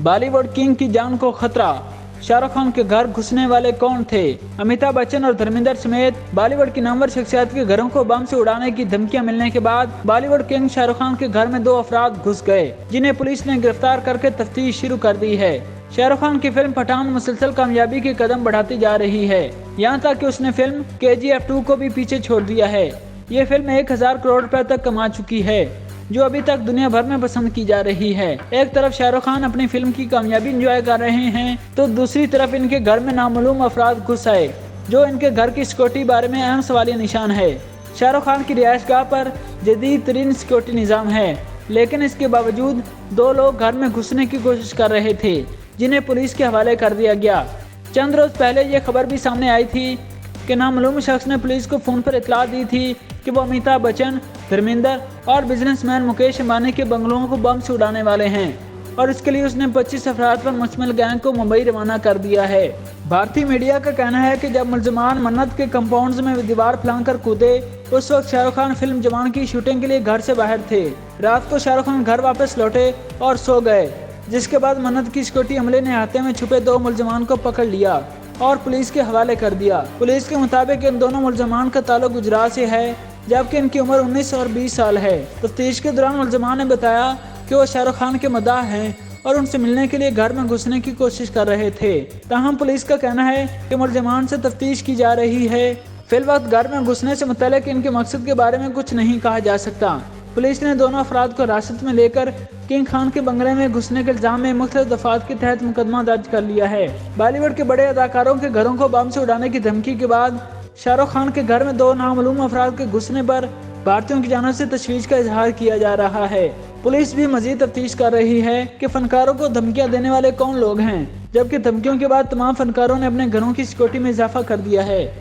Bollywood king की जान को खतरा, शाहरुख खान के घर घुसने वाले कौन थे? अमिताभ बच्चन और धर्मेंद्र समेत बॉलीवुड की नामवर शख्सियत के घरों को बम से उड़ाने की धमकियां मिलने के बाद बॉलीवुड किंग शाहरुख खान के घर में 2 अफराद घुस गए, जिन्हें पुलिस ने गिरफ्तार करके तफ्तीश शुरू कर दी है। शाहरुख खान की फिल्म पठान मुसलसल कामयाबी के कदम बढ़ाती जा रही है, यहाँ तक कि उसने फिल्म KGF 2 को भी पीछे छोड़ दिया है। ये फिल्म 1000 करोड़ रुपए तक कमा चुकी है, जो अभी तक दुनिया भर में पसंद की जा रही है। एक तरफ शाहरुख खान अपनी फिल्म की कामयाबी एंजॉय कर रहे हैं, तो दूसरी तरफ इनके घर में नामालूम अफराद घुस आए, जो इनके घर की सिक्योरिटी बारे में अहम सवालिया निशान है। शाहरुख खान की रिहायशगाह पर जदीद तरीन सिक्योरिटी निज़ाम है, लेकिन इसके बावजूद 2 लोग घर में घुसने की कोशिश कर रहे थे, जिन्हें पुलिस के हवाले कर दिया गया। चंद रोज पहले ये खबर भी सामने आई थी कि नामालूम शख्स ने पुलिस को फोन पर इतला दी थी कि वो अमिताभ बच्चन, धर्मेंद्र और बिजनेसमैन मुकेश अंबानी के बंगलों को बम से उड़ाने वाले हैं, और इसके लिए उसने 25 अफराद पर मुश्तमिल गैंग को मुंबई रवाना कर दिया है। भारतीय मीडिया का कहना है कि जब मुलजमान मन्नत के कंपाउंड्स में दीवार फलांग कर कूदे, उस वक्त शाहरुख खान फिल्म जवान की शूटिंग के लिए घर से बाहर थे। रात को शाहरुख खान घर वापस लौटे और सो गए, जिसके बाद मन्नत की सिक्योरिटी अमले ने अहाते में छुपे 2 मुलजमान को पकड़ लिया और पुलिस के हवाले कर दिया। पुलिस के मुताबिक इन दोनों मुलजमान का ताल्लुक गुजरात से है, जबकि इनकी उम्र 19 और 20 साल है। तफ्तीश के दौरान मुलजमान ने बताया कि वो शाहरुख खान के मदाह हैं और उनसे मिलने के लिए घर में घुसने की कोशिश कर रहे थे। ताहम पुलिस का कहना है कि मुलजमान से तफ्तीश की जा रही है। फिलवक्त घर में घुसने से मुतल्लिक इनके मकसद के बारे में कुछ नहीं कहा जा सकता। पुलिस ने दोनों अफराद को हिरासत में लेकर किंग खान के बंगले में घुसने के इल्जाम में मुख्तलिफ दफात के तहत मुकदमा दर्ज कर लिया है। बॉलीवुड के बड़े अदाकारों के घरों को बम से उड़ाने की धमकी के बाद शाहरुख खान के घर में 2 नामालूम अफराद के घुसने पर भारतीयों की जानिब से तशवीश का इजहार किया जा रहा है। पुलिस भी मजीद तफ्तीश कर रही है कि फनकारों को धमकियां देने वाले कौन लोग हैं, जबकि धमकियों के बाद तमाम फनकारों ने अपने घरों की सिक्योरिटी में इजाफा कर दिया है।